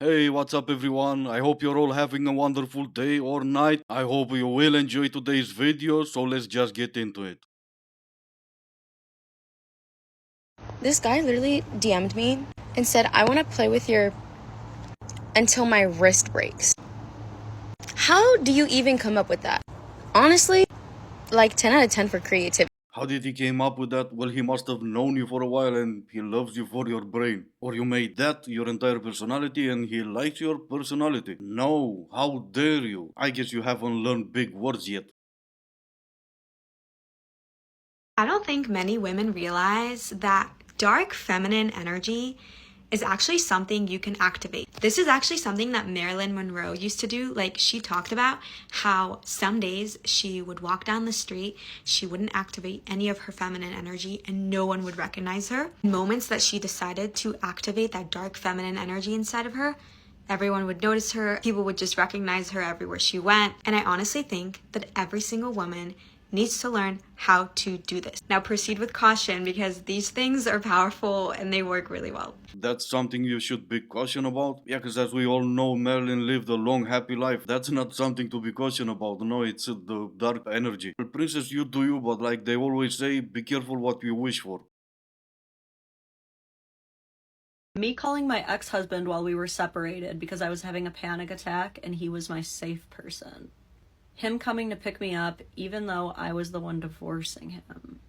Hey, what's up everyone? I hope you're all having a wonderful day or night. I hope you will enjoy today's video, so let's just get into it. This guy literally DM'd me and said, I want to play with your until my wrist breaks. How do you even come up with that? Honestly, like 10 out of 10 for creativity. How did he came up with that? Well, he must have known you for a while and he loves you for your brain. Or you made that your entire personality and he likes your personality. No, how dare you? I guess you haven't learned big words yet. I don't think many women realize that dark feminine energy is actually something you can activate. This is actually something that Marilyn Monroe used to do. Like, she talked about how some days she would walk down the street, she wouldn't activate any of her feminine energy, and no one would recognize her. Moments that she decided to activate that dark feminine energy inside of her, everyone would notice her, people would just recognize her everywhere she went. And I honestly think that every single woman needs to learn how to do this. Now proceed with caution because these things are powerful and they work really well. That's something you should be cautious about. Yeah, because as we all know, Marilyn lived a long, happy life. That's not something to be cautious about. No, it's the dark energy. Well, princess, you do you, but like they always say, be careful what you wish for. Me calling my ex-husband while we were separated because I was having a panic attack and he was my safe person. Him coming to pick me up even though I was the one divorcing him.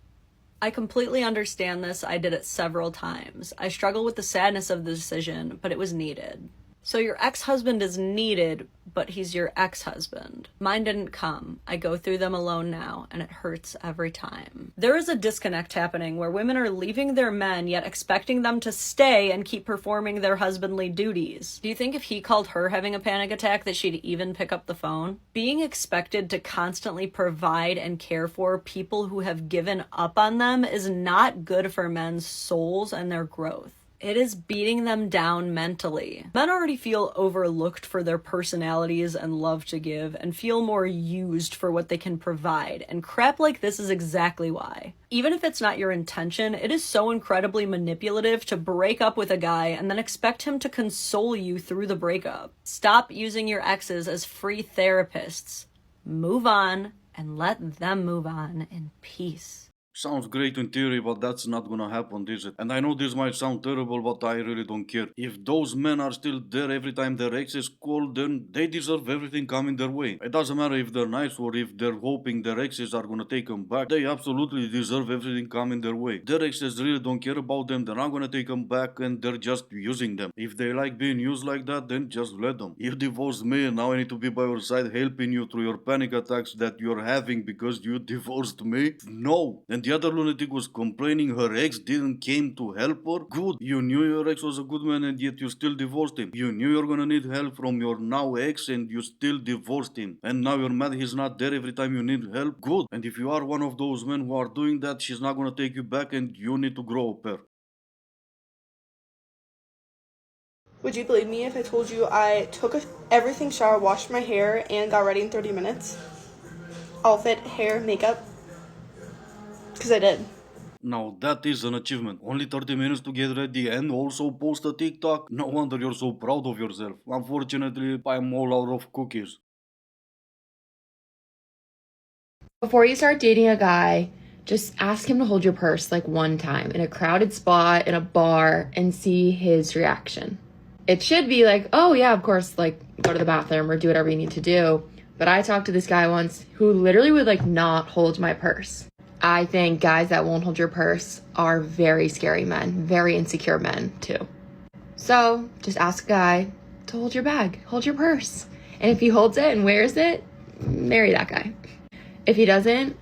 I completely understand this. I did it several times. I struggle with the sadness of the decision, but it was needed. So your ex-husband is needed, but he's your ex-husband. Mine didn't come. I go through them alone now, and it hurts every time. There is a disconnect happening where women are leaving their men, yet expecting them to stay and keep performing their husbandly duties. Do you think if he called her having a panic attack that she'd even pick up the phone? Being expected to constantly provide and care for people who have given up on them is not good for men's souls and their growth. It is beating them down mentally. Men already feel overlooked for their personalities and love to give, and feel more used for what they can provide, and crap like this is exactly why. Even if it's not your intention, it is so incredibly manipulative to break up with a guy and then expect him to console you through the breakup. Stop using your exes as free therapists. Move on, and let them move on in peace. Sounds great in theory, but that's not gonna happen, is it? And I know this might sound terrible, but I really don't care. If those men are still there every time their exes call, then they deserve everything coming their way. It doesn't matter if they're nice or if they're hoping their exes are gonna take them back. They absolutely deserve everything coming their way. Their exes really don't care about them, they're not gonna take them back, and they're just using them. If they like being used like that, then just let them. You divorced me, and now I need to be by your side helping you through your panic attacks that you're having because you divorced me? No. And the other lunatic was complaining her ex didn't came to help her? Good. You knew your ex was a good man and yet you still divorced him. You knew you're gonna need help from your now ex and you still divorced him. And now you're mad he's not there every time you need help? Good. And if you are one of those men who are doing that, she's not gonna take you back and you need to grow a pair. Would you believe me if I told you I took everything shower, washed my hair, and got ready in 30 minutes? Outfit, hair, makeup. Because I did. Now that is an achievement. Only 30 minutes to get ready and also post a TikTok? No wonder you're so proud of yourself. Unfortunately, I'm all out of cookies. Before you start dating a guy, just ask him to hold your purse like one time in a crowded spot in a bar and see his reaction. It should be like, oh yeah, of course, like go to the bathroom or do whatever you need to do. But I talked to this guy once who literally would like not hold my purse. I think guys that won't hold your purse are very scary men, very insecure men too. So just ask a guy to hold your bag, hold your purse. And if he holds it and wears it, marry that guy. If he doesn't,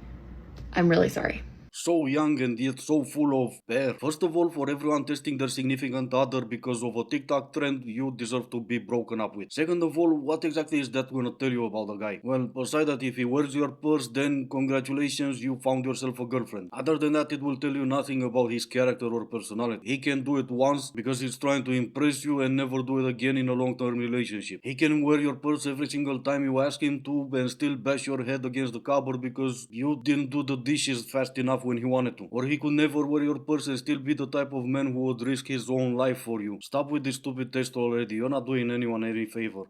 I'm really sorry. So young and yet so full of air. First of all, for everyone testing their significant other because of a TikTok trend, you deserve to be broken up with. Second of all, what exactly is that gonna tell you about the guy? Well, beside that, if he wears your purse, then congratulations, you found yourself a girlfriend. Other than that, it will tell you nothing about his character or personality. He can do it once because he's trying to impress you and never do it again in a long-term relationship. He can wear your purse every single time you ask him to and still bash your head against the cupboard because you didn't do the dishes fast enough stuff when he wanted to. Or he could never wear your purse and still be the type of man who would risk his own life for you. Stop with this stupid test already. You're not doing anyone any favor.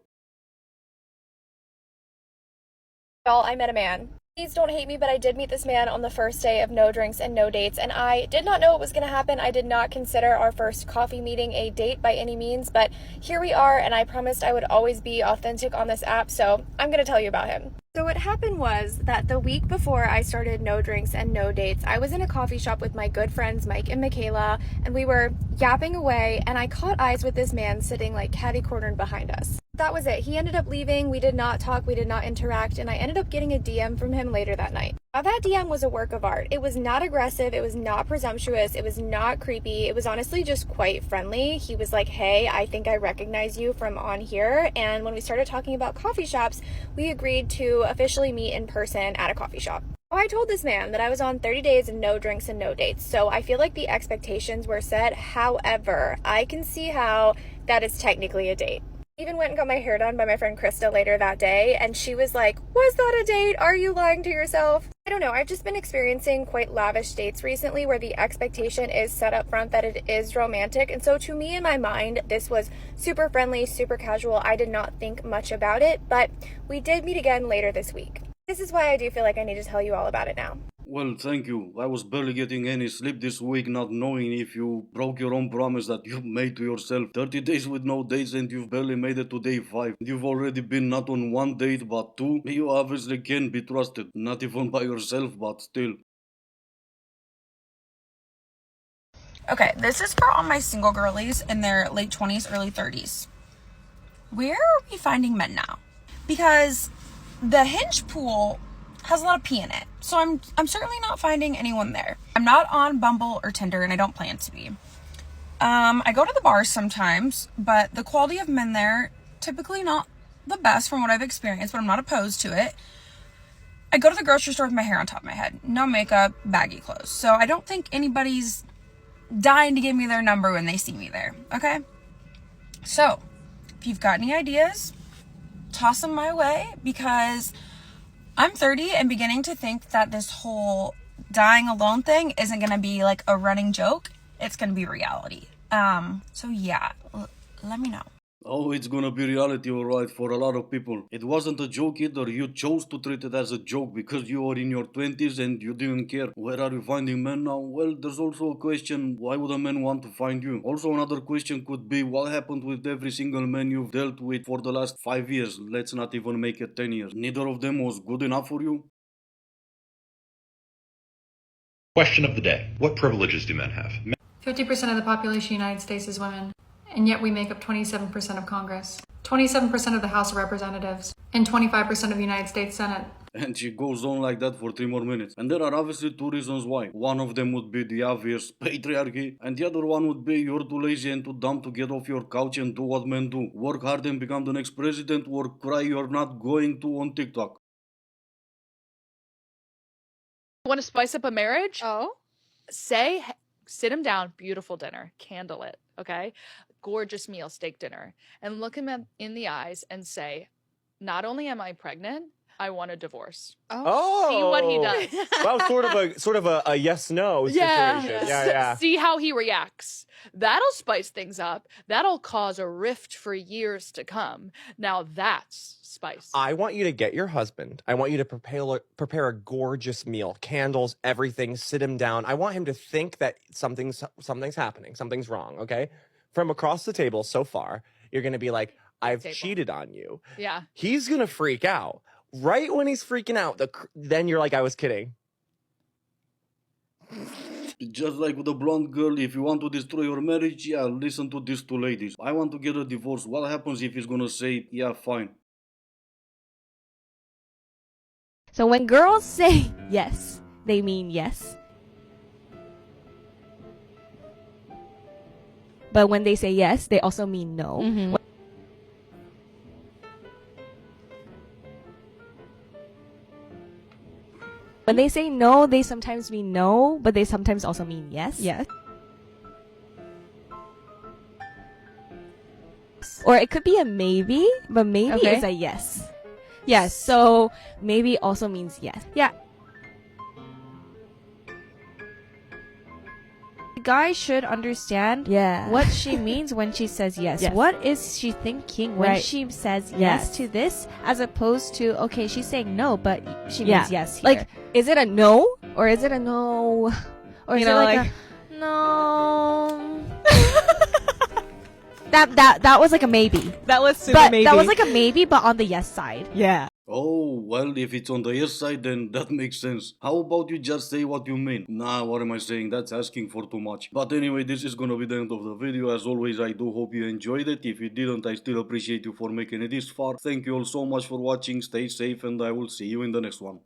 Y'all, I met a man. Please don't hate me, but I did meet this man on the first day of no drinks and no dates, and I did not know what was going to happen. I did not consider our first coffee meeting a date by any means, but here we are, and I promised I would always be authentic on this app, so I'm going to tell you about him. So what happened was that the week before I started no drinks and no dates, I was in a coffee shop with my good friends Mike and Michaela, and we were yapping away, and I caught eyes with this man sitting like catty-cornered behind us. That was it. He ended up leaving. We did not talk. We did not interact. And I ended up getting a DM from him later that night. Now, that DM was a work of art. It was not aggressive. It was not presumptuous. It was not creepy. It was honestly just quite friendly. He was like, hey, I think I recognize you from on here. And when we started talking about coffee shops, we agreed to officially meet in person at a coffee shop. I told this man that I was on 30 days and no drinks and no dates. So I feel like the expectations were set. However, I can see how that is technically a date. Even went and got my hair done by my friend Krista later that day, and she was like, was that a date? Are you lying to yourself? I don't know, I've just been experiencing quite lavish dates recently where the expectation is set up front that it is romantic, and so to me in my mind, this was super friendly, super casual. I did not think much about it, but we did meet again later this week. This is why I do feel like I need to tell you all about it now. Well, thank you. I was barely getting any sleep this week, not knowing if you broke your own promise that you made to yourself. 30 days with no dates and you've barely made it to day 5. You've already been not on 1 date but 2. You obviously can't be trusted. Not even by yourself, but still. Okay, this is for all my single girlies in their late 20s, early 30s. Where are we finding men now? Because the Hinge pool has a lot of pee in it. So I'm certainly not finding anyone there. I'm not on Bumble or Tinder, and I don't plan to be. I go to the bars sometimes, but the quality of men there, typically not the best from what I've experienced, but I'm not opposed to it. I go to the grocery store with my hair on top of my head. No makeup, baggy clothes. So I don't think anybody's dying to give me their number when they see me there, okay? So, if you've got any ideas, toss them my way, because I'm 30 and beginning to think that this whole dying alone thing isn't going to be like a running joke. It's going to be reality. So yeah, let me know. Oh, it's gonna be reality, alright, for a lot of people. It wasn't a joke either. You chose to treat it as a joke because you were in your 20s and you didn't care. Where are you finding men now? Well, there's also a question, why would a man want to find you? Also, another question could be, what happened with every single man you've dealt with for the last 5 years? Let's not even make it 10 years. Neither of them was good enough for you? Question of the day. What privileges do men have? 50% of the population of the United States is women, and yet we make up 27% of Congress, 27% of the House of Representatives, and 25% of the United States Senate. And she goes on like that for 3 more minutes. And there are obviously 2 reasons why. One of them would be the obvious patriarchy, and the other one would be you're too lazy and too dumb to get off your couch and do what men do. Work hard and become the next president, or cry you're not going to on TikTok. Want to spice up a marriage? Oh? Sit him down, beautiful dinner, candlelit, okay? Gorgeous meal, steak dinner. And look him in the eyes and say, not only am I pregnant, I want a divorce. Oh. See what he does. Well, sort of a yes-no situation. Yeah. See how he reacts. That'll spice things up. That'll cause a rift for years to come. Now that's spice. I want you to get your husband. I want you to prepare a gorgeous meal, candles, everything, sit him down. I want him to think that something's happening, something's wrong, okay? From across the table so far, you're going to be like, I've cheated on you. Yeah. He's going to freak out. Right when he's freaking out, then you're like, I was kidding. Just like with the blonde girl, if you want to destroy your marriage, yeah, listen to these 2 ladies. I want to get a divorce. What happens if he's gonna say, yeah, fine? So when girls say yes, they mean yes. But when they say yes, they also mean no. Mm-hmm. When they say no, they sometimes mean no, but they sometimes also mean yes. Yes. Or it could be a maybe, but maybe is a yes. Yes, so maybe also means yes. Yeah. The guy should understand what she means when she says yes. What is she thinking when she says yes to this, as opposed to, okay, she's saying no, but she means yes here. Like, is it a no or is it a no? Or is You it know, like a no? That was like a maybe. That was super maybe. That was like a maybe, but on the yes side. Yeah. Oh, well, if it's on the yes side, then that makes sense. How about you just say what you mean? Nah, what am I saying? That's asking for too much. But anyway, this is gonna be the end of the video. As always, I do hope you enjoyed it. If you didn't, I still appreciate you for making it this far. Thank you all so much for watching. Stay safe, and I will see you in the next one.